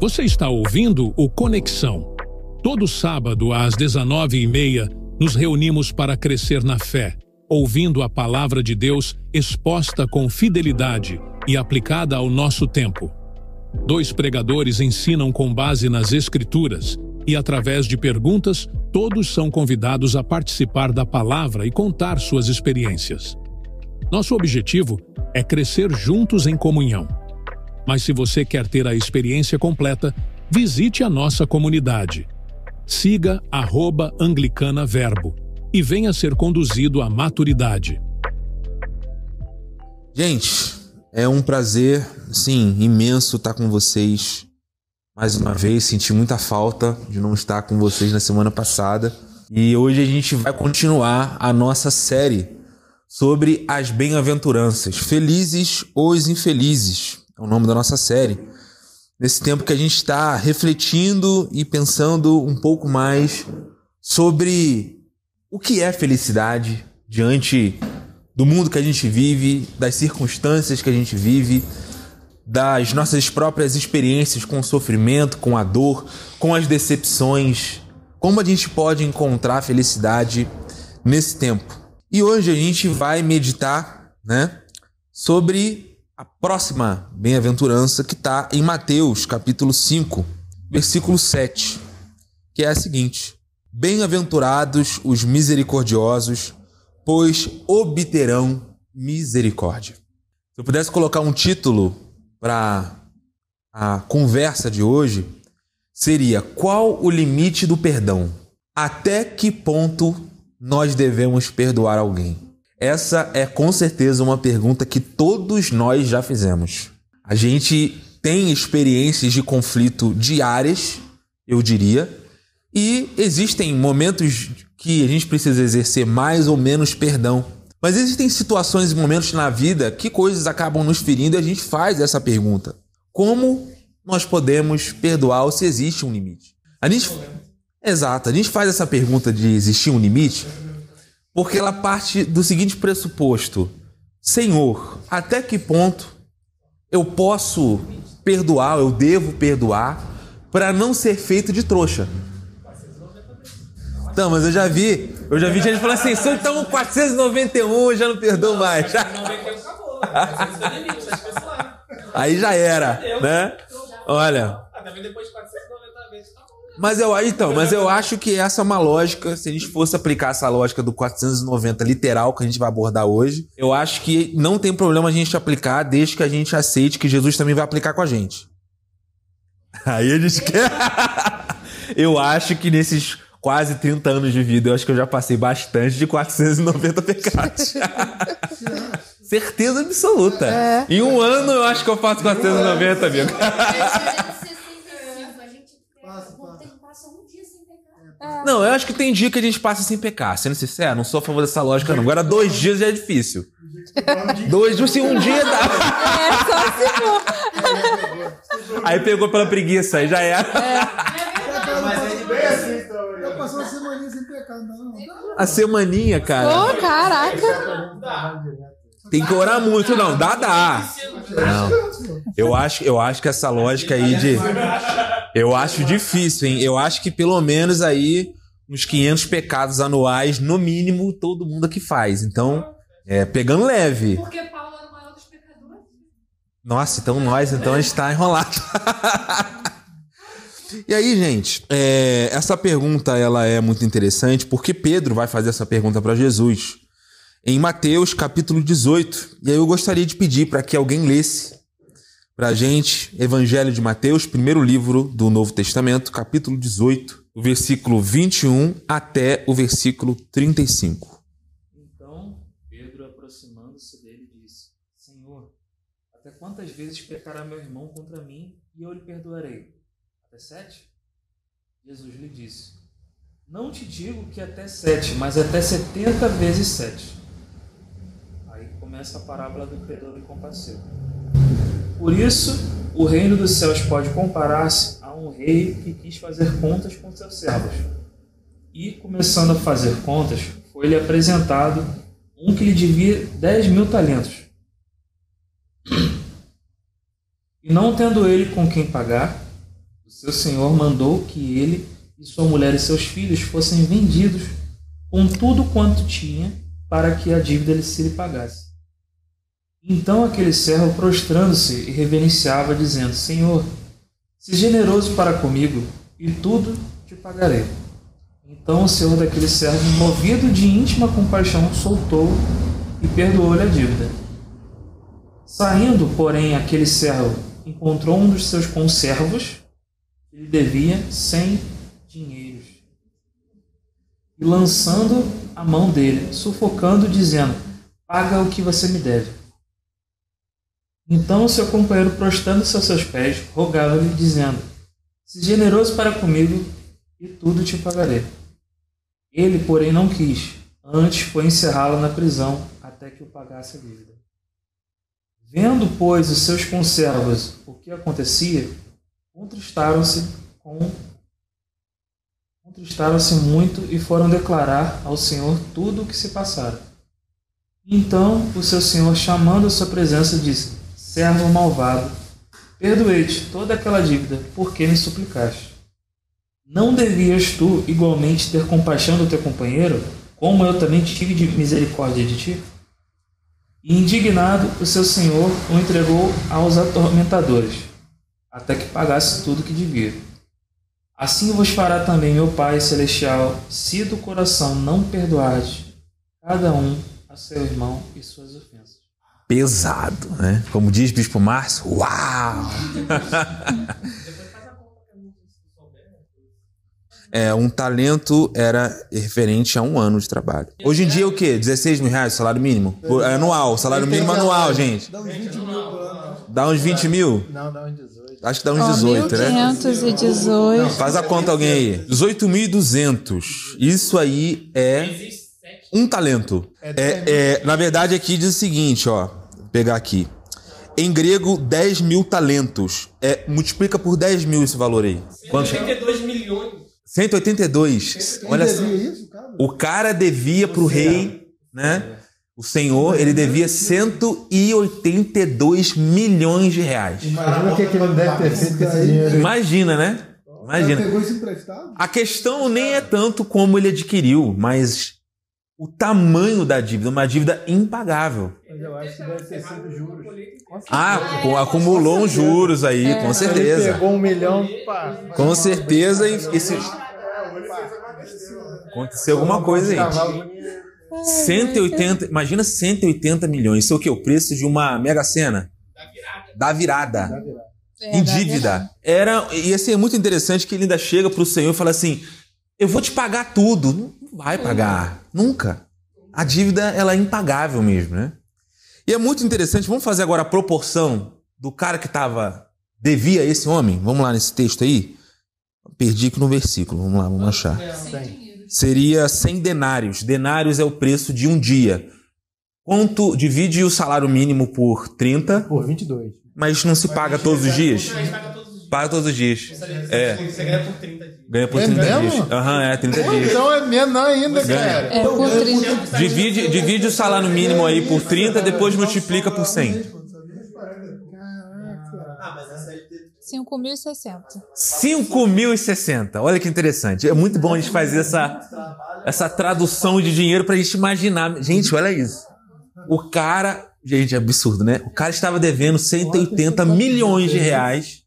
Você está ouvindo o Conexão. Todo sábado, às 19h30, nos reunimos para crescer na fé, ouvindo a palavra de Deus exposta com fidelidade e aplicada ao nosso tempo. 2 pregadores ensinam com base nas Escrituras e, através de perguntas, todos são convidados a participar da palavra e contar suas experiências. Nosso objetivo é crescer juntos em comunhão. Mas se você quer ter a experiência completa, visite a nossa comunidade. Siga @anglicanaverbo e venha ser conduzido à maturidade. Gente, é um prazer, sim, imenso estar com vocês mais uma vez. Senti muita falta de não estar com vocês na semana passada. E hoje a gente vai continuar a nossa série sobre as bem-aventuranças. Felizes os infelizes é o nome da nossa série. Nesse tempo que a gente está refletindo e pensando um pouco mais sobre o que é felicidade diante do mundo que a gente vive, das circunstâncias que a gente vive, das nossas próprias experiências com o sofrimento, com a dor, com as decepções. Como a gente pode encontrar felicidade nesse tempo? E hoje a gente vai meditar, sobre a próxima bem-aventurança que está em Mateus, capítulo 5, versículo 7, que é a seguinte: Bem-aventurados os misericordiosos, pois obterão misericórdia. Se eu pudesse colocar um título para a conversa de hoje, seria: qual o limite do perdão? Até que ponto nós devemos perdoar alguém? Essa é com certeza uma pergunta que todos nós já fizemos. A gente tem experiências de conflito diárias, eu diria, e existem momentos que a gente precisa exercer mais ou menos perdão. Mas existem situações e momentos na vida que coisas acabam nos ferindo e a gente faz essa pergunta: como nós podemos perdoar ou se existe um limite? Exato, a gente faz essa pergunta de existir um limite porque ela parte do seguinte pressuposto: Senhor, até que ponto eu posso perdoar, eu devo perdoar, para não ser feito de trouxa? Então, mas eu já vi gente falando assim: se eu tomo 491, eu já não perdoo mais. Aí já era, né? Olha. Depois de 490 vezes, tá bom. Mas eu acho que essa é uma lógica. Se a gente fosse aplicar essa lógica do 490 literal que a gente vai abordar hoje, eu acho que não tem problema a gente aplicar, desde que a gente aceite que Jesus também vai aplicar com a gente. Aí a gente quer. Eu acho que nesses quase 30 anos de vida, eu acho que eu já passei bastante de 490 pecados. Certeza absoluta. É. Em um ano eu acho que eu faço 490, amigo. Não, eu acho que tem dia que a gente passa sem pecar. Sendo sincero, não sou a favor dessa lógica, não. Agora 2 dias já é difícil. 2 dias, se um dia dá. Só se aí pegou pela preguiça, aí já era. Eu passei uma semaninha sem pecar, não. A semaninha, cara. Ô, caraca. Tem que orar muito, não. Dá. Não. Eu acho que essa lógica aí de... Eu acho difícil, hein? Eu acho que pelo menos aí uns 500 pecados anuais, no mínimo, todo mundo aqui faz. Então, pegando leve. Porque Paulo era o maior dos pecadores. Nossa, então a gente tá enrolado. E aí, gente, essa pergunta ela é muito interessante porque Pedro vai fazer essa pergunta para Jesus em Mateus capítulo 18. E aí eu gostaria de pedir para que alguém lesse para a gente Evangelho de Mateus, primeiro livro do Novo Testamento, capítulo 18, o versículo 21 até o versículo 35. Então Pedro, aproximando-se dele, disse: Senhor, até quantas vezes pecará meu irmão contra mim e eu lhe perdoarei? Até 7? Jesus lhe disse: Não te digo que até 7, mas até 70 vezes 7. Aí começa a parábola do credor incompassivo. Por isso, o reino dos céus pode comparar-se a um rei que quis fazer contas com seus servos. E, começando a fazer contas, foi-lhe apresentado um que lhe devia 10.000 talentos. E não tendo ele com quem pagar, O seu senhor mandou que ele e sua mulher e seus filhos fossem vendidos com tudo quanto tinha para que a dívida se lhe pagasse. Então aquele servo, prostrando-se e reverenciava, dizendo: Senhor, se generoso para comigo, e tudo te pagarei. Então o senhor daquele servo, movido de íntima compaixão, soltou e perdoou-lhe a dívida. Saindo, porém, aquele servo encontrou um dos seus conservos que lhe devia 100 dinheiros. E lançando a mão dele, sufocando, dizendo: paga o que você me deve. Então o seu companheiro, prostrando-se aos seus pés, rogava-lhe, dizendo: se generoso para comigo, e tudo te pagarei. Ele, porém, não quis, antes foi encerrá-lo na prisão, até que o pagasse a dívida. Vendo, pois, os seus conservos o que acontecia, contristaram-se muito e foram declarar ao Senhor tudo o que se passara. Então o seu senhor, chamando a sua presença, disse: servo malvado, perdoei-te toda aquela dívida, porque me suplicaste. Não devias tu igualmente ter compaixão do teu companheiro, como eu também tive de misericórdia de ti? E indignado, o seu senhor o entregou aos atormentadores, até que pagasse tudo que devia. Assim vos fará também meu Pai Celestial, se do coração não perdoardes cada um a seu irmão e suas ofensas. Pesado, né? Como diz Bispo Márcio, uau! Um talento era referente a 1 ano de trabalho. Hoje em dia é o quê? 16 mil reais, salário mínimo? Anual, salário mínimo anual, gente. Dá uns 20 mil. Dá uns 20 mil? Não, dá uns 18. Acho que dá uns 18, né? 1.518. Faz a conta alguém aí. 18.200. Isso aí é um talento. Na verdade, aqui diz o seguinte, ó. Vou pegar aqui. Em grego, 10 mil talentos. Multiplica por 10 mil esse valor aí. 182 milhões. 182. Olha só. O cara devia pro rei, né? O senhor, ele devia 182 milhões de reais. Imagina o que ele deve ter feito com esse dinheiro. Imagina, né? Imagina. Pegou isso emprestado? A questão nem é tanto como ele adquiriu, mas o tamanho da dívida, uma dívida impagável. Mas eu acho que deve ter sido juros. Acumulou uns juros aí, com certeza. Ele pegou 1 milhão, pá. Com certeza, aconteceu alguma coisa aí. 180, imagina 180 milhões. Isso é o quê? O preço de uma Mega Sena? Da virada. Em dívida. E assim, é muito interessante que ele ainda chega pro Senhor e fala assim: eu vou te pagar tudo. Não vai pagar. Nunca. A dívida, ela é impagável mesmo, né? E é muito interessante. Vamos fazer agora a proporção do cara que devia a esse homem. Vamos lá nesse texto aí. Perdi aqui no versículo. Vamos lá, vamos achar. Seria 100 denários. Denários é o preço de um dia. Quanto divide o salário mínimo por 30? Por 22. Mas não se paga todos os dias? Paga todos os dias. Você ganha por 30 dias. Ganha por 30 dias. 30 dias. Então é menor ainda, cara. É por 30. Divide o salário mínimo aí por 30, depois multiplica por 100. 5.060. 5.060. Olha que interessante. É muito bom a gente fazer essa tradução de dinheiro pra gente imaginar. Gente, olha isso. O cara... Gente, é absurdo, né? O cara estava devendo 180 milhões de reais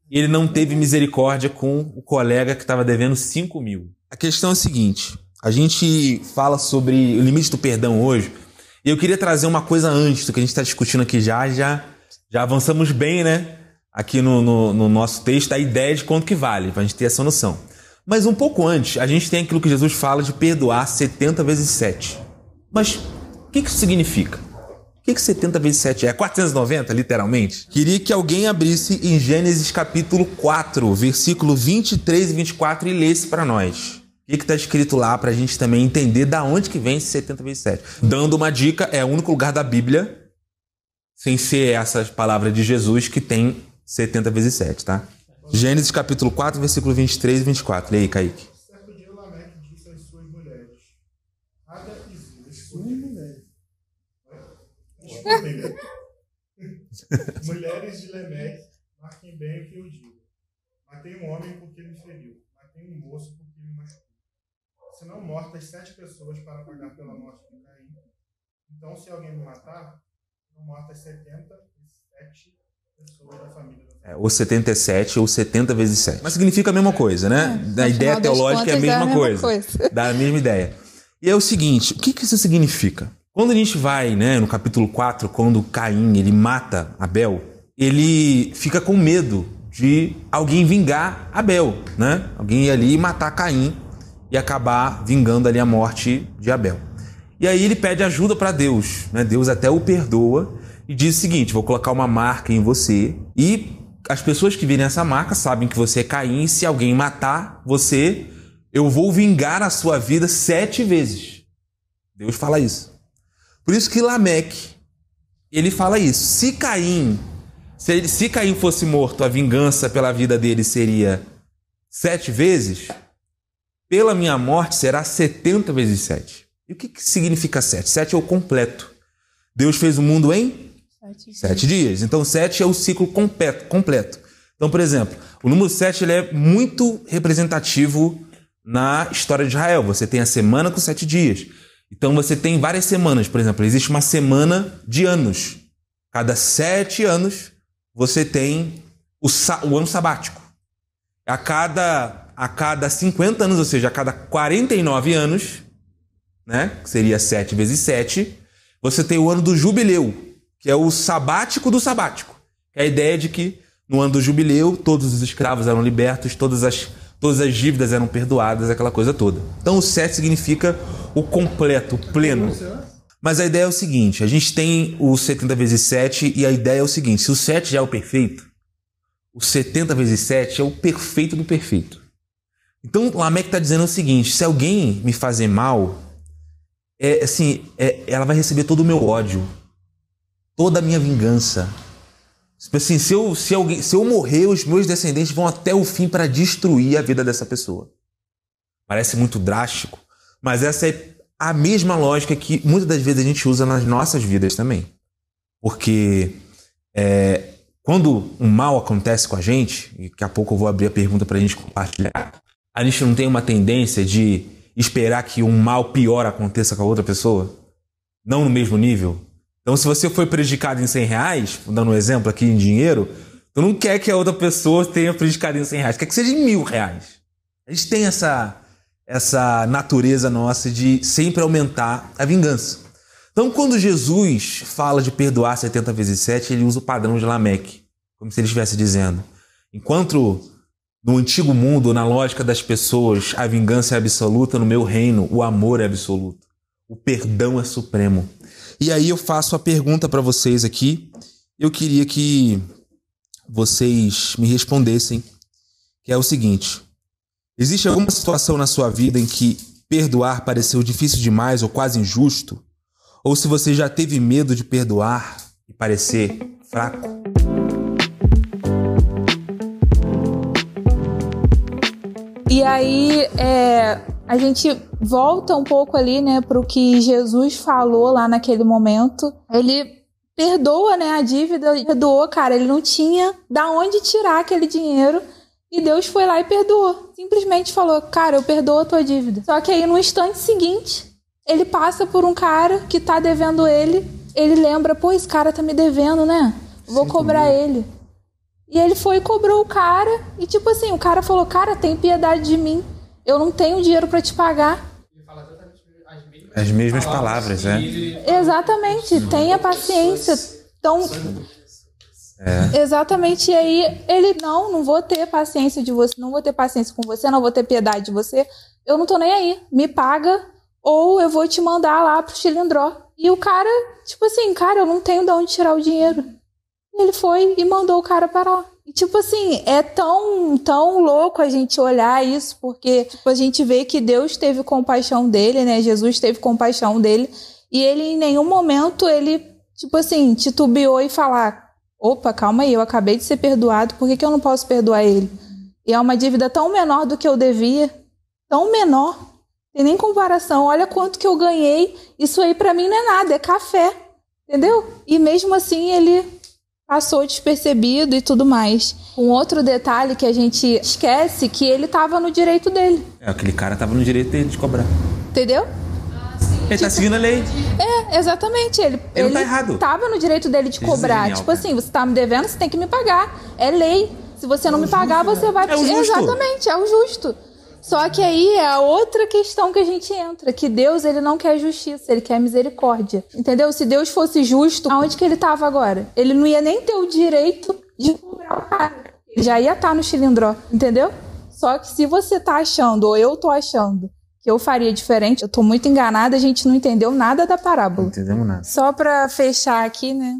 e ele não teve misericórdia com o colega que estava devendo 5 mil. A questão é a seguinte. A gente fala sobre o limite do perdão hoje e eu queria trazer uma coisa antes do que a gente está discutindo aqui já avançamos bem, né? Aqui no nosso texto, a ideia de quanto que vale, pra gente ter essa noção. Mas um pouco antes, a gente tem aquilo que Jesus fala de perdoar 70 vezes 7. Mas o que isso significa? O que 70 vezes 7 é? 490, literalmente? Queria que alguém abrisse em Gênesis capítulo 4, versículo 23 e 24 e lesse para nós. O que está escrito lá para a gente também entender da onde que vem esse 70 vezes 7. Dando uma dica, é o único lugar da Bíblia, sem ser essas palavras de Jesus, que tem 70 vezes 7, tá? Gênesis capítulo 4, versículo 23 e 24. Lê aí, Kaique. Certo dia, Lameque disse às suas mulheres: Ada e Zila, suas mulheres. Mulheres de Lameque, marquem bem o que eu digo. Matei um homem porque ele me feriu. Matei um moço porque ele me machucou. Se não mortas 7 pessoas para pagar pela morte de Caim. Então, se alguém me matar, não mortas 77 pessoas da família. Ou 77 ou 70 vezes 7. Mas significa a mesma coisa, né? A ideia teológica é a mesma coisa. Dá a mesma ideia. E é o seguinte, o que isso significa? Quando a gente vai, né, no capítulo 4, quando Caim ele mata Abel, ele fica com medo de alguém vingar Abel, né? Alguém ir ali e matar Caim e acabar vingando ali a morte de Abel. E aí ele pede ajuda para Deus, né? Deus até o perdoa e diz o seguinte, vou colocar uma marca em você e as pessoas que virem essa marca sabem que você é Caim e se alguém matar você, eu vou vingar a sua vida 7 vezes. Deus fala isso. Por isso que Lameque, ele fala isso. Se Caim fosse morto, a vingança pela vida dele seria 7 vezes, pela minha morte será 70 vezes 7. E o que significa 7? 7 é o completo. Deus fez o mundo em 7 dias. Então 7 é o ciclo completo. Então, por exemplo, o número 7 ele é muito representativo na história de Israel. Você tem a semana com 7 dias. Então você tem várias semanas, por exemplo, existe uma semana de anos. Cada 7 anos você tem o ano sabático. A cada 50 anos, ou seja, a cada 49 anos, né, que seria 7 vezes 7, você tem o ano do jubileu, que é o sabático do sabático. É a ideia de que no ano do jubileu todos os escravos eram libertos, todas as dívidas eram perdoadas, aquela coisa toda. Então o 7 significa o completo, o pleno. Mas a ideia é o seguinte, a gente tem o 70 vezes 7 e a ideia é o seguinte, se o 7 já é o perfeito, o 70 vezes 7 é o perfeito do perfeito. Então Lameque está dizendo o seguinte, se alguém me fazer mal, ela vai receber todo o meu ódio, toda a minha vingança. Assim, se eu morrer, os meus descendentes vão até o fim para destruir a vida dessa pessoa. Parece muito drástico, mas essa é a mesma lógica que muitas das vezes a gente usa nas nossas vidas também. Porque quando um mal acontece com a gente, e daqui a pouco eu vou abrir a pergunta para a gente compartilhar, a gente não tem uma tendência de esperar que um mal pior aconteça com a outra pessoa? Não no mesmo nível? Então, se você foi prejudicado em 100 reais, dando um exemplo aqui em dinheiro, tu não quer que a outra pessoa tenha prejudicado em 100 reais, quer que seja em 1.000 reais. A gente tem essa natureza nossa de sempre aumentar a vingança. Então, quando Jesus fala de perdoar 70 vezes 7, ele usa o padrão de Lameque, como se ele estivesse dizendo, enquanto no antigo mundo, na lógica das pessoas, a vingança é absoluta, no meu reino, o amor é absoluto. O perdão é supremo. E aí eu faço a pergunta para vocês aqui. Eu queria que vocês me respondessem, que é o seguinte. Existe alguma situação na sua vida em que perdoar pareceu difícil demais ou quase injusto? Ou se você já teve medo de perdoar e parecer fraco? E aí, a gente volta um pouco ali, né, para o que Jesus falou lá naquele momento. Ele perdoa, né, a dívida, perdoou, cara. Ele não tinha da onde tirar aquele dinheiro e Deus foi lá e perdoou. Simplesmente falou, cara, eu perdoo a tua dívida. Só que aí no instante seguinte, ele passa por um cara que tá devendo ele. Ele lembra, pô, esse cara tá me devendo, né? Vou cobrar ele. E ele foi e cobrou o cara. E tipo assim, o cara falou, cara, tem piedade de mim. Eu não tenho dinheiro pra te pagar. As mesmas palavras, né? Exatamente, tenha paciência. Então, exatamente. E aí ele, não vou ter paciência de você, não vou ter paciência com você, não vou ter piedade de você. Eu não tô nem aí. Me paga ou eu vou te mandar lá pro Chilindró. E o cara, tipo assim, cara, eu não tenho de onde tirar o dinheiro. Ele foi e mandou o cara parar. E tipo assim, é tão louco a gente olhar isso, porque tipo, a gente vê que Deus teve compaixão dele, né? Jesus teve compaixão dele. E ele em nenhum momento, ele, tipo assim, titubeou e falar, opa, calma aí, eu acabei de ser perdoado, por que eu não posso perdoar ele? E é uma dívida tão menor do que eu devia, tão menor, tem nem comparação. Olha quanto que eu ganhei, isso aí pra mim não é nada, é café, entendeu? E mesmo assim ele passou despercebido e tudo mais. Um outro detalhe que a gente esquece, que ele tava no direito dele. Aquele cara tava no direito dele de cobrar. Entendeu? Ele tá seguindo a lei. Exatamente. Ele não tá errado. Tava no direito dele de cobrar. Genial, tipo assim, você tá me devendo, você tem que me pagar. É lei. Se você não me pagar, você vai... É o justo. Exatamente, é o justo. Só que aí é a outra questão que a gente entra, que Deus, ele não quer justiça, ele quer misericórdia. Entendeu? Se Deus fosse justo, aonde que ele tava agora? Ele não ia nem ter o direito de cobrar o cara. Ele já ia estar no Chilindró, entendeu? Só que se você tá achando, ou eu tô achando, que eu faria diferente, eu tô muito enganada, a gente não entendeu nada da parábola. Não entendemos nada. Só pra fechar aqui, né?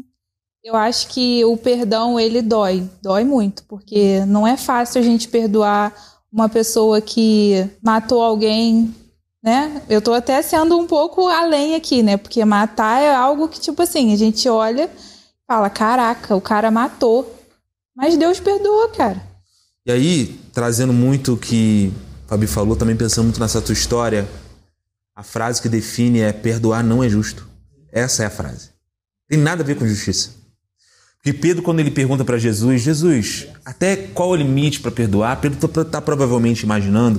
Eu acho que o perdão, ele dói muito, porque não é fácil a gente perdoar uma pessoa que matou alguém, né? Eu tô até sendo um pouco além aqui, né? Porque matar é algo que, tipo assim, a gente olha e fala, caraca, o cara matou. Mas Deus perdoa, cara. E aí, trazendo muito o que o Fabi falou, também pensando muito nessa tua história, a frase que define é perdoar não é justo. Essa é a frase. Tem nada a ver com justiça. Porque Pedro, quando ele pergunta para Jesus, até qual é o limite para perdoar? Pedro está provavelmente imaginando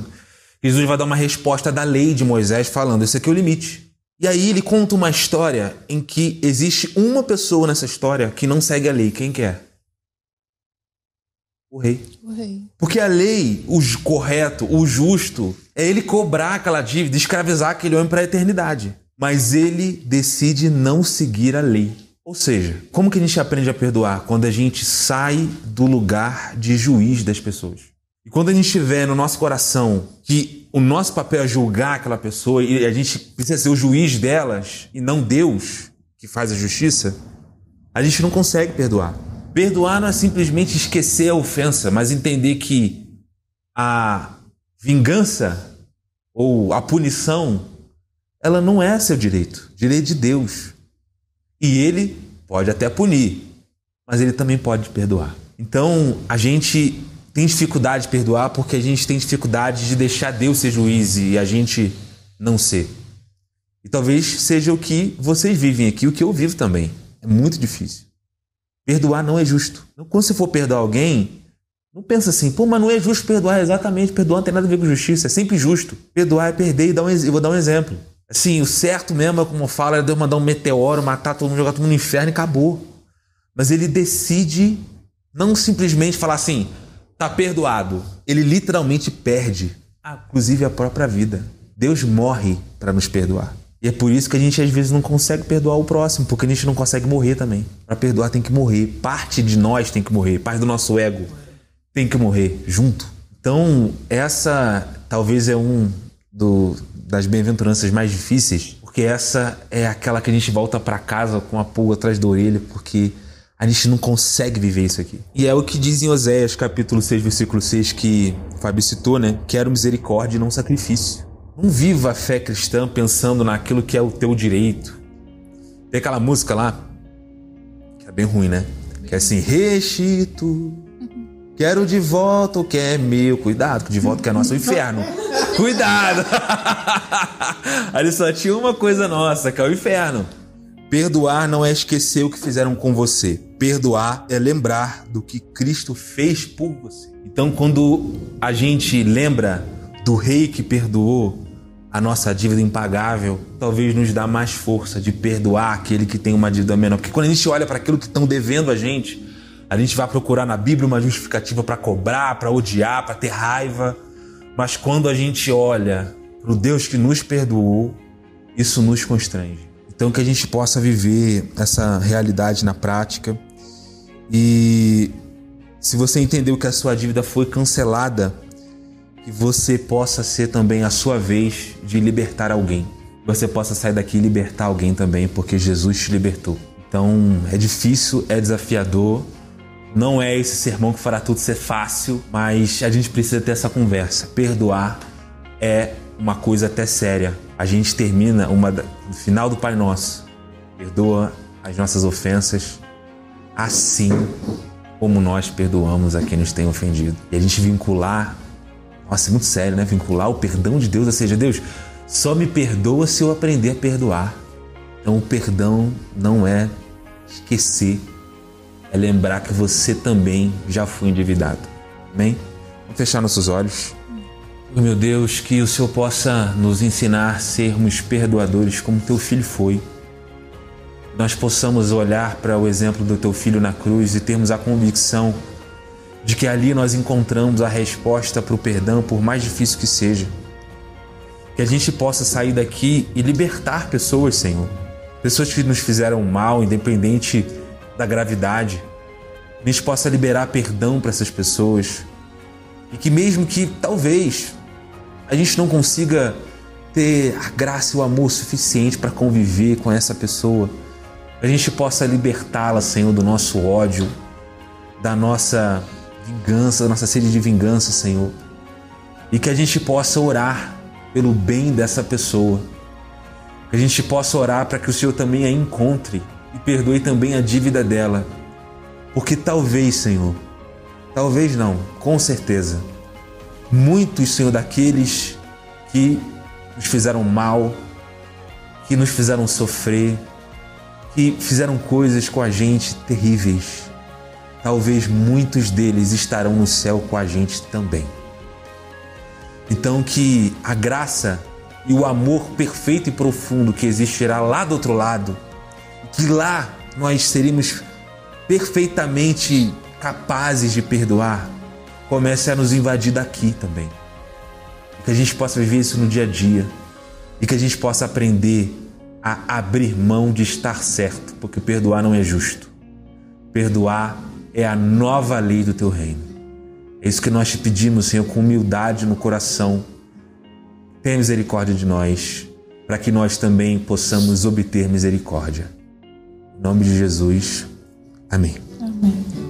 que Jesus vai dar uma resposta da lei de Moisés falando, esse aqui é o limite. E aí ele conta uma história em que existe uma pessoa nessa história que não segue a lei. Quem que é? O rei. Porque a lei, o correto, o justo, é ele cobrar aquela dívida, escravizar aquele homem para a eternidade. Mas ele decide não seguir a lei. Ou seja, como que a gente aprende a perdoar? Quando a gente sai do lugar de juiz das pessoas. E quando a gente tiver no nosso coração que o nosso papel é julgar aquela pessoa e a gente precisa ser o juiz delas e não Deus que faz a justiça, a gente não consegue perdoar. Perdoar não é simplesmente esquecer a ofensa, mas entender que a vingança ou a punição, ela não é seu direito de Deus. E ele pode até punir, mas ele também pode perdoar. Então, a gente tem dificuldade de perdoar porque a gente tem dificuldade de deixar Deus ser juiz e a gente não ser. E talvez seja o que vocês vivem aqui, o que eu vivo também. É muito difícil. Perdoar não é justo. Então, quando você for perdoar alguém, não pensa assim, mas não é justo perdoar. Exatamente, perdoar não tem nada a ver com justiça, é sempre justo. Perdoar é perder eu vou dar um exemplo. Assim, o certo mesmo, como eu falo, é Deus mandar um meteoro, matar todo mundo, jogar todo mundo no inferno e acabou. Mas ele decide não simplesmente falar assim, tá perdoado. Ele literalmente perde, inclusive a própria vida. Deus morre para nos perdoar. E é por isso que a gente às vezes não consegue perdoar o próximo, porque a gente não consegue morrer também. Para perdoar tem que morrer. Parte de nós tem que morrer, parte do nosso ego tem que morrer junto. Então, essa talvez é das bem-aventuranças mais difíceis, porque essa é aquela que a gente volta para casa com a pulga atrás da orelha, porque a gente não consegue viver isso aqui. E é o que diz em Oséias, capítulo 6, versículo 6, que o Fábio citou, né? Quero misericórdia e não sacrifício. Não viva a fé cristã pensando naquilo que é o teu direito. Tem aquela música lá, que é bem ruim, né? Que é assim, quero de volta o que é meu. Cuidado, que de volta o que é nosso, o inferno. Cuidado! Ali só tinha uma coisa nossa, que é o inferno. Perdoar não é esquecer o que fizeram com você. Perdoar é lembrar do que Cristo fez por você. Então, quando a gente lembra do rei que perdoou a nossa dívida impagável, talvez nos dá mais força de perdoar aquele que tem uma dívida menor. Porque quando a gente olha para aquilo que estão devendo a gente vai procurar na Bíblia uma justificativa para cobrar, para odiar, para ter raiva. Mas quando a gente olha para o Deus que nos perdoou, isso nos constrange. Então que a gente possa viver essa realidade na prática. E se você entendeu que a sua dívida foi cancelada, que você possa ser também a sua vez de libertar alguém. Você possa sair daqui e libertar alguém também, porque Jesus te libertou. Então é difícil, é desafiador. Não é esse sermão que fará tudo ser fácil, mas a gente precisa ter essa conversa. Perdoar é uma coisa até séria. A gente termina no final do Pai Nosso. Perdoa as nossas ofensas, assim como nós perdoamos a quem nos tem ofendido. E a gente vincular, nossa, é muito sério, né? Vincular o perdão de Deus, ou seja, Deus, só me perdoa se eu aprender a perdoar. Então o perdão não é esquecer. é lembrar que você também já foi endividado. Amém? Vamos fechar nossos olhos. Meu Deus, que o Senhor possa nos ensinar a sermos perdoadores como teu filho foi. Nós possamos olhar para o exemplo do teu filho na cruz e termos a convicção de que ali nós encontramos a resposta para o perdão, por mais difícil que seja. Que a gente possa sair daqui e libertar pessoas, Senhor. Pessoas que nos fizeram mal, independente da gravidade. A gente possa liberar perdão para essas pessoas. E que mesmo que talvez a gente não consiga ter a graça e o amor suficiente para conviver com essa pessoa, a gente possa libertá-la, Senhor, do nosso ódio, da nossa vingança, da nossa sede de vingança, Senhor. E que a gente possa orar pelo bem dessa pessoa. Que a gente possa orar para que o Senhor também a encontre e perdoe também a dívida dela. Porque talvez, Senhor, talvez não, com certeza, muitos, Senhor, daqueles que nos fizeram mal, que nos fizeram sofrer, que fizeram coisas com a gente terríveis, talvez muitos deles estarão no céu com a gente também. Então que a graça e o amor perfeito e profundo que existirá lá do outro lado, que lá nós seremos perfeitamente capazes de perdoar, comece a nos invadir daqui também. Que a gente possa viver isso no dia a dia e que a gente possa aprender a abrir mão de estar certo, porque perdoar não é justo. Perdoar é a nova lei do teu reino. É isso que nós te pedimos, Senhor, com humildade no coração. Tenha misericórdia de nós, para que nós também possamos obter misericórdia. Em nome de Jesus. Amém. Amém.